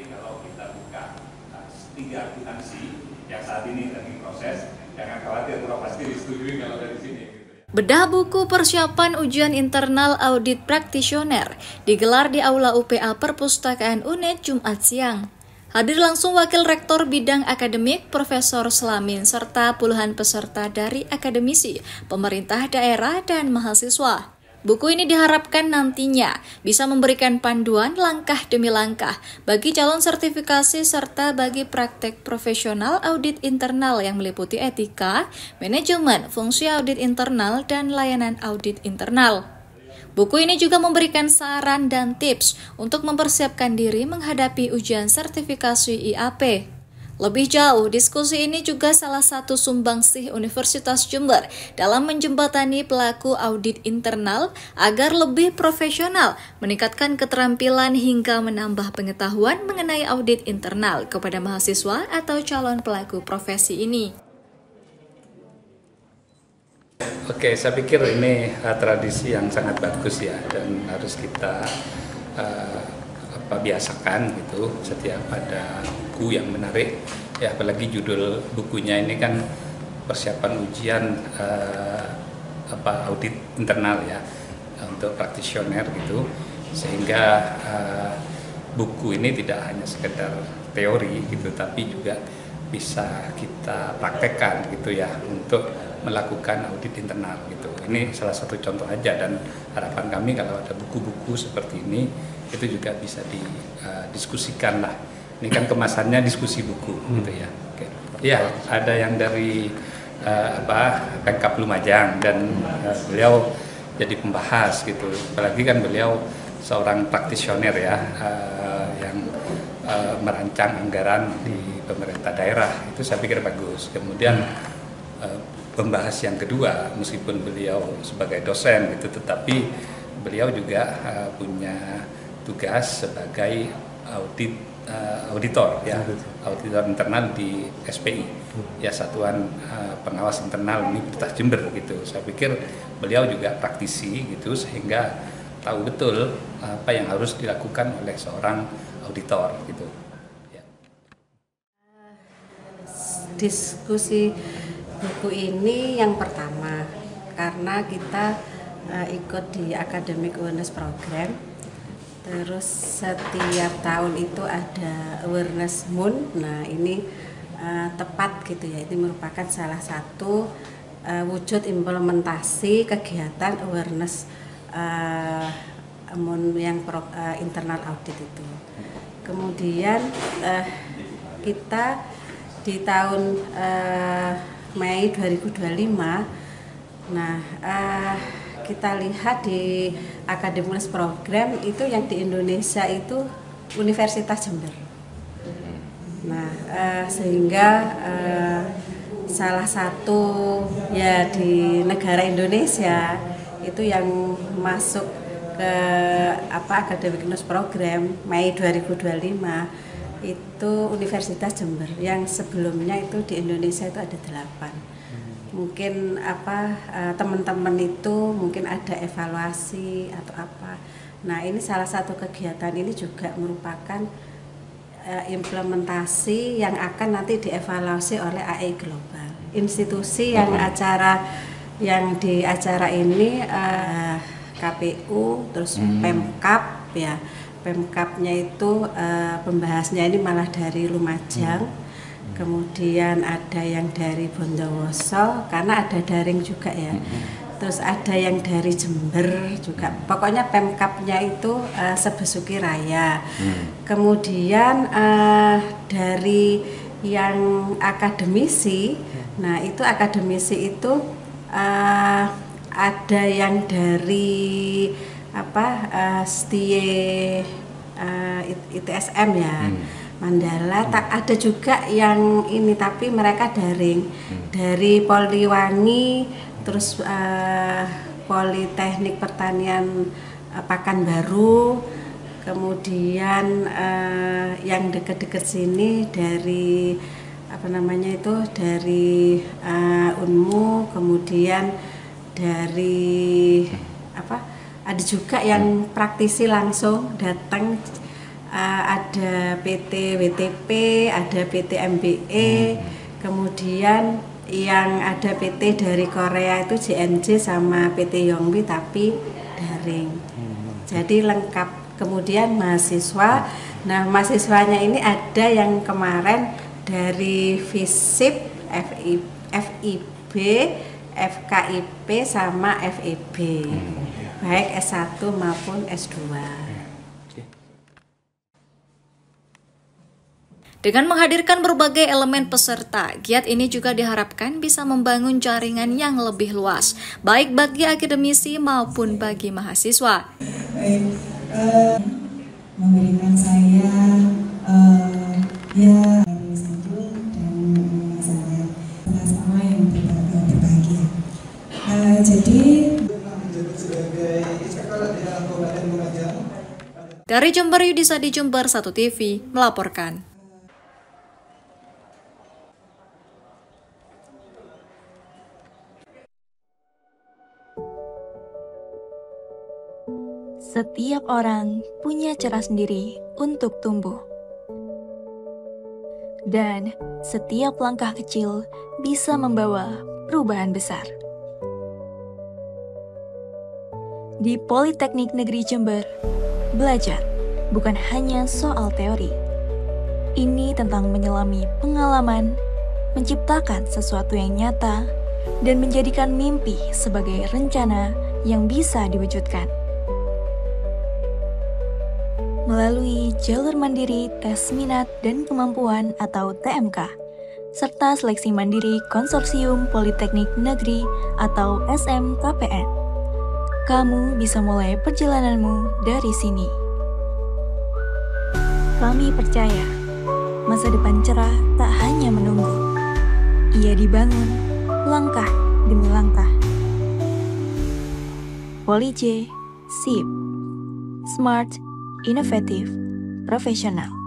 Jadi kalau kita buka 3 akuntansi yang saat ini lagi proses, jangan khawatir, pasti disetujui kalau dari sini. Bedah buku persiapan ujian internal audit praktisioner digelar di Aula UPA Perpustakaan UNED Jumat siang. Hadir langsung Wakil Rektor Bidang Akademik Profesor Slamin serta puluhan peserta dari akademisi, pemerintah daerah, dan mahasiswa. Buku ini diharapkan nantinya bisa memberikan panduan langkah demi langkah bagi calon sertifikasi serta bagi praktek profesional audit internal yang meliputi etika, manajemen, fungsi audit internal, dan layanan audit internal. Buku ini juga memberikan saran dan tips untuk mempersiapkan diri menghadapi ujian sertifikasi IAP. Lebih jauh, diskusi ini juga salah satu sumbangsih Universitas Jember dalam menjembatani pelaku audit internal agar lebih profesional, meningkatkan keterampilan hingga menambah pengetahuan mengenai audit internal kepada mahasiswa atau calon pelaku profesi ini. Oke, saya pikir ini tradisi yang sangat bagus ya, dan harus kita biasakan gitu setiap ada buku yang menarik ya, apalagi judul bukunya ini kan persiapan ujian audit internal ya untuk praktisioner gitu, sehingga buku ini tidak hanya sekedar teori gitu, tapi juga bisa kita praktekkan gitu ya untuk melakukan audit internal gitu. Ini salah satu contoh aja, dan harapan kami kalau ada buku-buku seperti ini itu juga bisa didiskusikan lah. Ini kan kemasannya diskusi buku gitu ya. Oke. Ya, ada yang dari Pemkab Lumajang, dan beliau jadi pembahas gitu. Apalagi kan beliau seorang praktisioner ya, yang merancang anggaran di pemerintah daerah, itu saya pikir bagus. Kemudian pembahas yang kedua, meskipun beliau sebagai dosen gitu, tetapi beliau juga punya tugas sebagai auditor ya, auditor internal di SPI ya, Satuan Pengawas Internal Universitas Jember gitu. Saya pikir beliau juga praktisi gitu, sehingga tahu betul apa yang harus dilakukan oleh seorang auditor gitu ya. Diskusi buku ini yang pertama karena kita ikut di Academic Awareness Program, terus setiap tahun itu ada Awareness Month. Nah ini tepat gitu ya, ini merupakan salah satu wujud implementasi kegiatan Awareness Month yang internal audit itu. Kemudian kita di tahun Mei 2025, nah kita lihat di Academic Program itu yang di Indonesia itu Universitas Jember. Nah sehingga salah satu ya di negara Indonesia itu yang masuk ke Academic Program Mei 2025 itu Universitas Jember, yang sebelumnya itu di Indonesia itu ada 8. Mungkin teman-teman itu mungkin ada evaluasi atau apa. Nah ini salah satu kegiatan ini juga merupakan implementasi yang akan nanti dievaluasi oleh AI Global. Institusi yang di acara ini KPU, terus Pemkab ya. Pemkabnya itu pembahasnya ini malah dari Lumajang, kemudian ada yang dari Bondowoso karena ada daring juga ya, terus ada yang dari Jember juga. Pokoknya Pemkabnya itu Sebesuki Raya. Kemudian dari yang akademisi, nah itu akademisi itu ada yang dari ITSM ya, Mandala. Ada juga yang ini tapi mereka daring dari Poliwangi, terus Politeknik Pertanian Pekanbaru, kemudian yang dekat-dekat sini dari dari Unmu, kemudian dari ada juga yang praktisi langsung datang ada PT WTP, ada PT MBE, kemudian yang ada PT dari Korea itu JNJ sama PT Yongbi tapi daring. Jadi lengkap. Kemudian mahasiswa, nah mahasiswanya ini ada yang kemarin dari FISIP, FIB, FKIP sama FEB, baik S1 maupun S2. Dengan menghadirkan berbagai elemen peserta, giat ini juga diharapkan bisa membangun jaringan yang lebih luas, baik bagi akademisi maupun bagi mahasiswa. Baik, memberikan saya ya sejuk dan sangat sama yang berbahagia. Jadi dari Jember, Yudisadi Jember 1 TV melaporkan. Setiap orang punya cara sendiri untuk tumbuh. Dan setiap langkah kecil bisa membawa perubahan besar. Di Politeknik Negeri Jember, belajar bukan hanya soal teori. Ini tentang menyelami pengalaman, menciptakan sesuatu yang nyata, dan menjadikan mimpi sebagai rencana yang bisa diwujudkan. Melalui jalur mandiri tes minat dan kemampuan atau TMK, serta seleksi mandiri Konsorsium Politeknik Negeri atau SMKPN. Kamu bisa mulai perjalananmu dari sini. Kami percaya, masa depan cerah tak hanya menunggu. Ia dibangun langkah demi langkah. Poli J, SIP, Smart, Inovatif, Profesional.